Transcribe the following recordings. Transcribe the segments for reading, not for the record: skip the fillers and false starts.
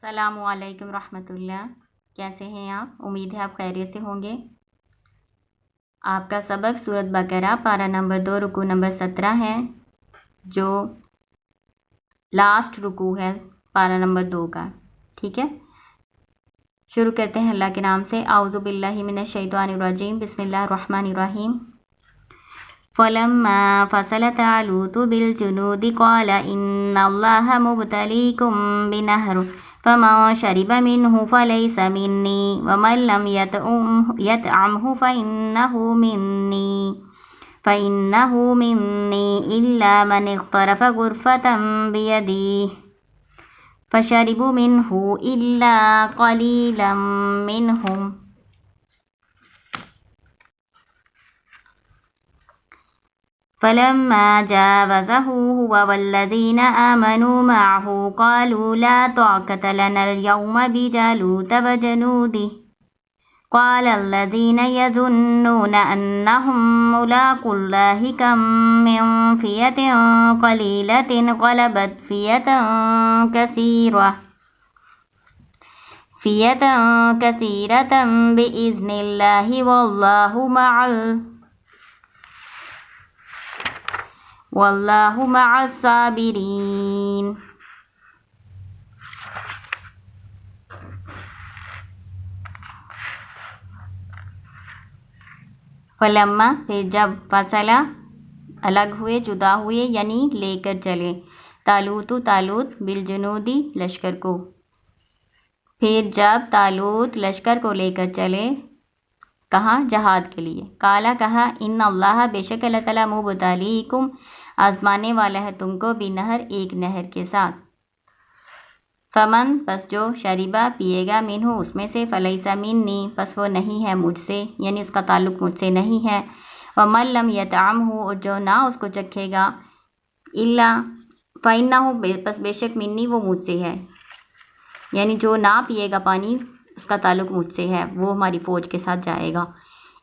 السلام علیکم رحمۃ اللہ۔ کیسے ہیں آپ؟ امید ہے آپ خیریت سے ہوں گے۔ آپ کا سبق سورۃ بقرہ پارہ نمبر 2 رکوع نمبر 17 ہے، جو لاسٹ رکوع ہے پارہ نمبر 2 کا۔ ٹھیک ہے، شروع کرتے ہیں اللہ کے نام سے۔ اعوذ باللہ من الشیطان الرجیم، بسم اللہ الرحمن الرحیم۔ فَلَمَّا فَصَلَ طَالُوتُ بِالْجُنُودِ قَالَ إِنَّ اللَّهَ مُبْتَلِيكُم بِنَهْرٍ فَمَن شَرِبَ مِنْهُ فَلَيْسَ مِنِّي وَمَن لَّمْ يَطْعَمْهُ فَإِنَّهُ مِنِّي إِلَّا مَنِ اغْتَرَفَ غُرْفَةً بِيَدِهِ فَشَرِبُوا مِنْهُ إِلَّا قَلِيلًا مِّنْهُمْ فَلَمَّا جَاوَزَهُ هُوَ وَالَّذِينَ آمَنُوا مَعَهُ قَالُوا لَا طَاقَةَ لَنَا الْيَوْمَ بِجَالُوتَ وَجُنُودِهِ قَالَ الَّذِينَ يَظُنُّونَ أَنَّهُم مُّلَاقُو اللَّهِ كَم مِّن فِئَةٍ قَلِيلَةٍ غَلَبَتْ فِئَةً كَثِيرَةً بِإِذْنِ اللَّهِ وَاللَّهُ مَعَ الصَّابِرِينَ۔ فلما، پھر جب، فصلہ، الگ ہوئے، جدا ہوئے، یعنی لے کر چلے، طالوت بالجنودی، لشکر کو۔ پھر جب طالوت لشکر کو لے کر چلے، کہاں؟ جہاد کے لیے۔ کالا، کہا، ان اللہ، بے شک اللہ تعالیٰ، مبتلیکم، آزمانے والا ہے تم کو، بنہر، ایک نہر کے ساتھ۔ فمن، پس جو، شریبہ، پیے گا، منہ، اس میں سے، فلیس منی، پس وہ نہیں ہے مجھ سے، یعنی اس کا تعلق مجھ سے نہیں ہے۔ ومن لم یطعمہ، اور جو نہ اس کو چکھے گا، الا، فإنہ، پس بے شک، منی، وہ مجھ سے ہے، یعنی جو نہ پیے گا پانی، اس کا تعلق مجھ سے ہے، وہ ہماری فوج کے ساتھ جائے گا۔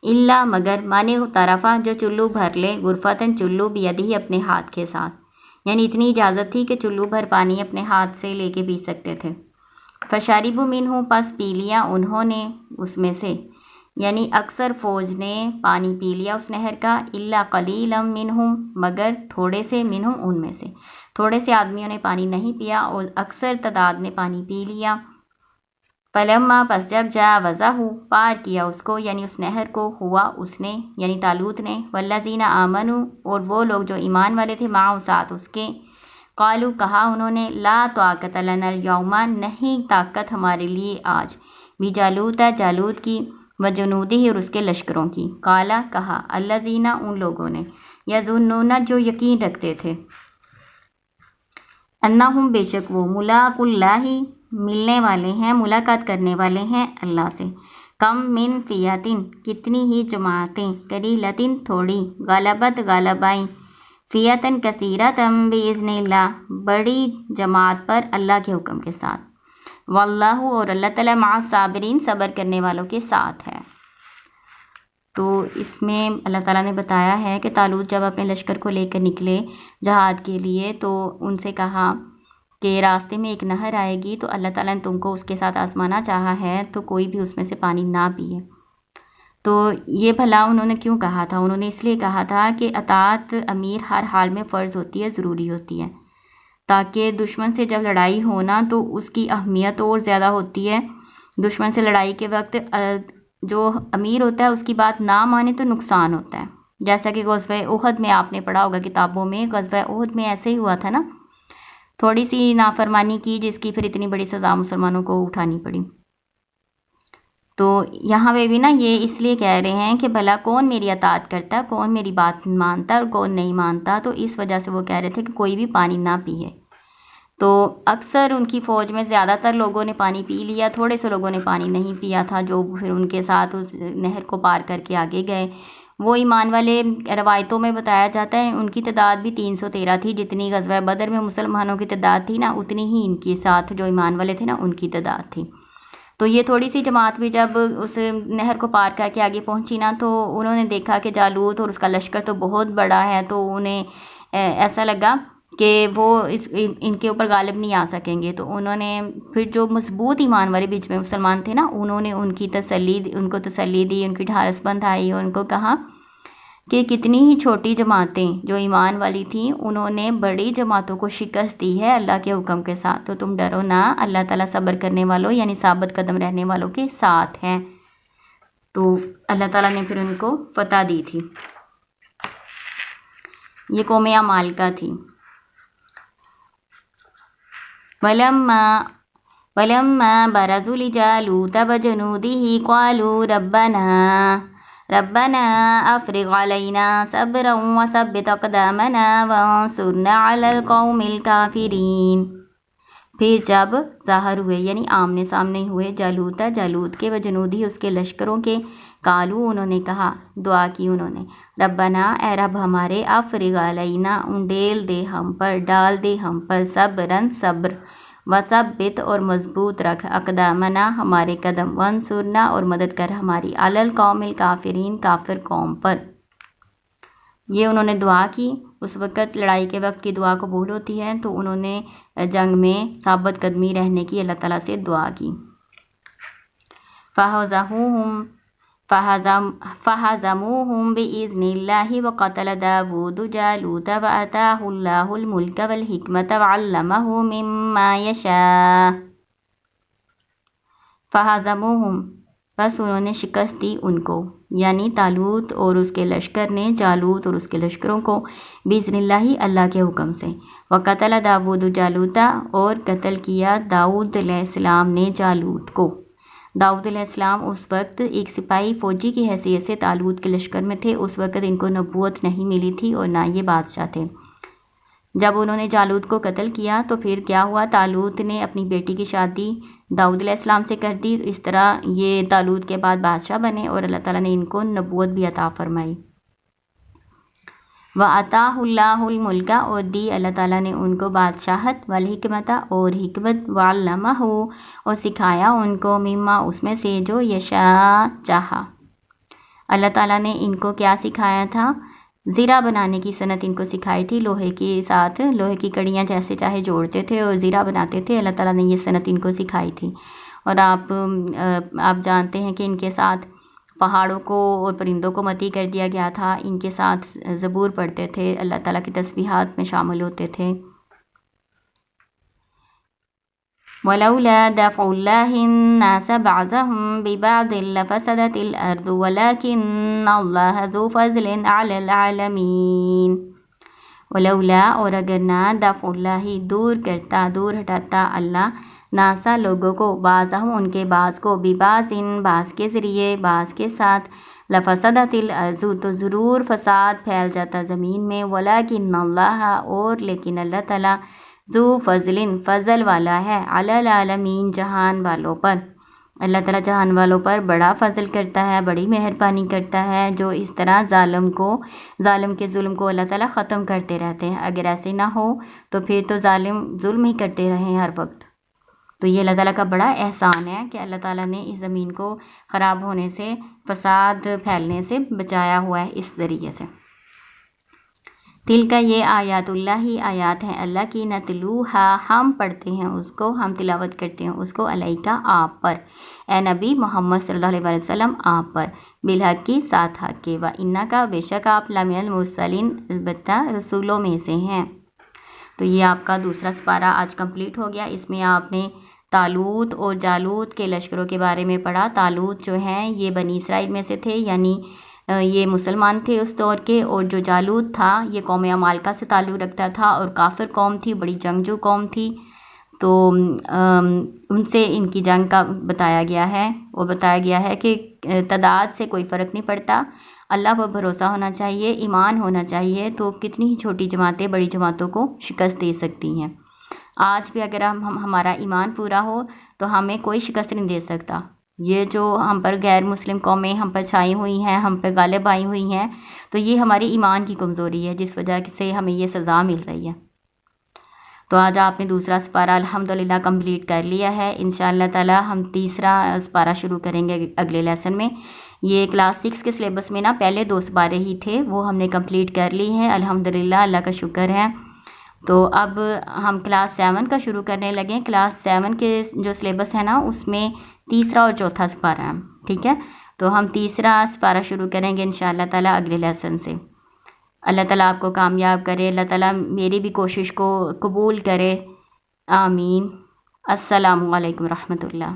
الا، مگر، مانے طرفہ، جو چلو بھر لے، غرفتاً، چلو، بیدہی، اپنے ہاتھ کے ساتھ، یعنی اتنی اجازت تھی کہ چلو بھر پانی اپنے ہاتھ سے لے کے پی سکتے تھے۔ فشربوا منہ، پس پی لیا انہوں نے اس میں سے، یعنی اکثر فوج نے پانی پی لیا اس نہر کا، الا قلیلا منہم، مگر تھوڑے سے، منہم، ان میں سے، تھوڑے سے آدمیوں نے پانی نہیں پیا اور اکثر تعداد نے پانی پی لیا۔ فلما، پس جب، جاوزہ، پار کیا اس کو، یعنی اس نہر کو، ہوا اس نے، یعنی طالوت نے، والذین آمنوا، اور وہ لوگ جو ایمان والے تھے، معه، ساتھ اس کے، قالوا، کہا انہوں نے، لا طاقت لنا اليوم، نہیں طاقت ہمارے لیے آج، بجالوت، جالوت کی، وجنودہ، اور اس کے لشکروں کی۔ قالا، کہا، الذین، ان لوگوں نے، یظنون، جو یقین رکھتے تھے، انہم، بے شک وہ، ملاقو اللہ، ملنے والے ہیں، ملاقات کرنے والے ہیں اللہ سے۔ کم من فیاتن، کتنی ہی جماعتیں، قلیلتن، تھوڑی، غلبت، غالب آئیں، فیاتن کثیرتن باذن اللہ، بڑی جماعت پر اللہ کے حکم کے ساتھ۔ واللہ، اور اللہ تعالیٰ، مع الصابرین، صبر کرنے والوں کے ساتھ ہے۔ تو اس میں اللہ تعالیٰ نے بتایا ہے کہ طالوت جب اپنے لشکر کو لے کر نکلے جہاد کے لیے، تو ان سے کہا کہ راستے میں ایک نہر آئے گی، تو اللہ تعالیٰ نے تم کو اس کے ساتھ آزمانا چاہا ہے، تو کوئی بھی اس میں سے پانی نہ پیے۔ تو یہ بھلا انہوں نے کیوں کہا تھا؟ انہوں نے اس لیے کہا تھا کہ اطاعت امیر ہر حال میں فرض ہوتی ہے، ضروری ہوتی ہے، تاکہ دشمن سے جب لڑائی ہونا تو اس کی اہمیت اور زیادہ ہوتی ہے۔ دشمن سے لڑائی کے وقت جو امیر ہوتا ہے اس کی بات نہ مانے تو نقصان ہوتا ہے، جیسا کہ غزوہ احد میں آپ نے پڑھا ہوگا کتابوں میں، غزوہ احد میں ایسے ہی ہوا تھا نا، تھوڑی سی نافرمانی کی جس کی پھر اتنی بڑی سزا مسلمانوں کو اٹھانی پڑی۔ تو یہاں پہ بھی نا یہ اس لیے کہہ رہے ہیں کہ بھلا کون میری اطاعت کرتا، کون میری بات مانتا اور کون نہیں مانتا، تو اس وجہ سے وہ کہہ رہے تھے کہ کوئی بھی پانی نہ پیے۔ تو اکثر ان کی فوج میں زیادہ تر لوگوں نے پانی پی لیا، تھوڑے سے لوگوں نے پانی نہیں پیا تھا، جو پھر ان کے ساتھ اس نہر کو پار کر کے آگے گئے۔ وہ ایمان والے، روایتوں میں بتایا جاتا ہے ان کی تعداد بھی 313 تھی، جتنی غزوہ بدر میں مسلمانوں کی تعداد تھی نا، اتنی ہی ان کے ساتھ جو ایمان والے تھے نا ان کی تعداد تھی۔ تو یہ تھوڑی سی جماعت بھی جب اس نہر کو پار کر کے آگے پہنچی نا، تو انہوں نے دیکھا کہ جالوت اور اس کا لشکر تو بہت بڑا ہے، تو انہیں ایسا لگا کہ وہ ان کے اوپر غالب نہیں آ سکیں گے، تو انہوں نے پھر جو مضبوط ایمان والے بیچ میں مسلمان تھے نا، انہوں نے ان کو تسلی دی، ان کی ڈھارس بندھائی اور ان کو کہا کہ کتنی ہی چھوٹی جماعتیں جو ایمان والی تھیں انہوں نے بڑی جماعتوں کو شکست دی ہے اللہ کے حکم کے ساتھ، تو تم ڈرو نہ، اللہ تعالیٰ صبر کرنے والوں یعنی ثابت قدم رہنے والوں کے ساتھ ہیں۔ تو اللہ تعالیٰ نے پھر ان کو فتح دی تھی۔ یہ قوم عمالقہ تھی۔ وَلَمَّا بَرَزُوا لِجَالُوتَ وَجُنُودِهِ قَالُوا ربنا افرغ علينا صبرا وثبت اقدامنا وانصرنا على القوم الكافرين۔ پھر جب ظاہر ہوئے یعنی آمنے سامنے ہوئے جالوت کے وجنودی اس کے لشکروں کے، قالو انہوں نے کہا، دعا کی انہوں نے، ربنا اے رب ہمارے، افرغ علینا انڈیل دے ہم پر، ڈال دے ہم پر، صبرن صبر، وثبت اور مضبوط رکھ، اقدامنا ہمارے قدم، وانصرنا اور مدد کر ہماری، علی القوم الکافرین کافر قوم پر۔ یہ انہوں نے دعا کی۔ اس وقت لڑائی کے وقت کی دعا قبول ہوتی ہے، تو انہوں نے جنگ میں ثابت قدمی رہنے کی اللہ تعالیٰ سے دعا کی۔ فَهَزَمُوهُمْ بِإِذْنِ اللَّهِ وَقَتَلَ دَاوُودُ جَالُوتَ وَآتَاهُ اللَّهُ الْمُلْكَ وَالْحِكْمَةَ وَعَلَّمَهُ مِمَّا يَشَاءُ۔ فَهَزَمُوهُمْ بس انہوں نے شکست دی ان کو، یعنی طالوت اور اس کے لشکر نے جالوت اور اس کے لشکروں کو، بِإِذْنِ اللَّهِ اللہ کے حکم سے، وَقَتَلَ دَاوُودُ جَالُوتَ اور قتل کیا داؤد علیہ السلام نے جالوت کو۔ داؤد علیہ السلام اس وقت ایک سپاہی فوجی کی حیثیت سے طالوت کے لشکر میں تھے، اس وقت ان کو نبوت نہیں ملی تھی اور نہ یہ بادشاہ تھے۔ جب انہوں نے جالوت کو قتل کیا تو پھر کیا ہوا، طالوت نے اپنی بیٹی کی شادی داؤد علیہ السلام سے کر دی، اس طرح یہ طالوت کے بعد بادشاہ بنے اور اللہ تعالیٰ نے ان کو نبوت بھی عطا فرمائی۔ وَآتَاهُ اللَّهُ الْمُلْكَ اور دی اللہ تعالیٰ نے ان کو بادشاہت، وَالْحِكْمَةَ اور حکمت، وَعَلَّمَهُ اور سکھایا ان کو، مما اس میں سے جو یشاء چاہا۔ اللہ تعالیٰ نے ان کو کیا سکھایا تھا؟ زیرہ بنانے کی صنعت ان کو سکھائی تھی، لوہے کے ساتھ لوہے کی کڑیاں جیسے چاہے جوڑتے تھے اور زیرہ بناتے تھے، اللہ تعالیٰ نے یہ صنعت ان کو سکھائی تھی۔ اور آپ جانتے ہیں کہ ان کے ساتھ پہاڑوں کو اور پرندوں کو متی کر دیا گیا تھا، ان کے ساتھ زبور پڑھتے تھے، اللہ تعالیٰ کی تسبیحات میں شامل ہوتے تھے۔ وَلَوْلَا دَفْعُ اللَّهِ النَّاسَ بَعْضَهُم بِبَعْضٍ لَفَسَدَتِ الْأَرْضُ وَلَكِنَّ اللَّهَ ذُو فَضْلٍ عَلَى الْعَالَمِينَ۔ ولولا اور اگر نہ، دفع اللہ دور ہٹاتا اللہ، ناسا لوگوں کو، بعضہم ان کے بعض کو، ببعضٍ بعض کے ذریعے، بعض کے ساتھ، لفسدت الارض تو ضرور فساد پھیل جاتا زمین میں، ولیکن اللہ اور لیکن اللہ تعالیٰ، ذو فضل والا ہے، علی العالمین جہان والوں پر۔ اللہ تعالیٰ جہان والوں پر بڑا فضل کرتا ہے، بڑی مہربانی کرتا ہے، جو اس طرح ظالم کے ظلم کو اللہ تعالیٰ ختم کرتے رہتے ہیں۔ اگر ایسے نہ ہو تو پھر تو ظالم ظلم ہی کرتے رہیں ہر وقت۔ تو یہ اللہ تعالیٰ کا بڑا احسان ہے کہ اللہ تعالیٰ نے اس زمین کو خراب ہونے سے، فساد پھیلنے سے بچایا ہوا ہے اس ذریعے سے۔ تل کا یہ آیات اللہ ہی آیات ہیں اللہ کی، نتلوہا ہم پڑھتے ہیں اس کو، ہم تلاوت کرتے ہیں اس کو، علیکا آپ پر، اے نبی محمد صلی اللہ علیہ وسلم آپ پر، بالحق کی ساتھ حق کے، وَإِنَّكَ بے شک آپ لَمِنَ الْمُرْسَلِينَ البتہ رسولوں میں سے ہیں۔ تو یہ آپ کا دوسرا سپارہ آج کمپلیٹ ہو گیا۔ اس میں آپ نے طالوت اور جالوت کے لشکروں کے بارے میں پڑھا۔ طالوت جو ہیں یہ بنی اسرائیل میں سے تھے، یعنی یہ مسلمان تھے اس دور کے، اور جو جالوت تھا یہ قوم عمالقہ سے تعلق رکھتا تھا اور کافر قوم تھی، بڑی جنگجو قوم تھی۔ تو ان سے ان کی جنگ کا بتایا گیا ہے، اور بتایا گیا ہے کہ تعداد سے کوئی فرق نہیں پڑتا، اللہ پر بھروسہ ہونا چاہیے، ایمان ہونا چاہیے، تو کتنی ہی چھوٹی جماعتیں بڑی جماعتوں کو شکست دے سکتی ہیں۔ آج بھی اگر ہمارا ایمان پورا ہو تو ہمیں کوئی شکست نہیں دے سکتا۔ یہ جو ہم پر غیر مسلم قومیں ہم پر چھائی ہوئی ہیں، ہم پہ غالب آئی ہوئی ہیں، تو یہ ہماری ایمان کی کمزوری ہے جس وجہ سے ہمیں یہ سزا مل رہی ہے۔ تو آج آپ نے دوسرا سپارہ الحمدللہ کمپلیٹ کر لیا ہے۔ انشاءاللہ تعالی ہم تیسرا سپارہ شروع کریں گے اگلے لیسن میں۔ یہ کلاس 6 کے سلیبس میں نا پہلے 2 سپارے ہی تھے، وہ ہم نے کمپلیٹ کر لی ہیں الحمدللہ، اللہ کا شکر ہے۔ تو اب ہم کلاس 7 کا شروع کرنے لگے. کلاس 7 کے جو سلیبس ہے نا اس میں تیسرا اور چوتھا سپارہ ہے. ٹھیک ہے, تو ہم تیسرا سپارہ شروع کریں گے انشاءاللہ تعالیٰ اگلے لیسن سے. اللہ تعالیٰ آپ کو کامیاب کرے, اللہ تعالیٰ میری بھی کوشش کو قبول کرے, آمین. السلام علیکم ورحمۃ اللہ.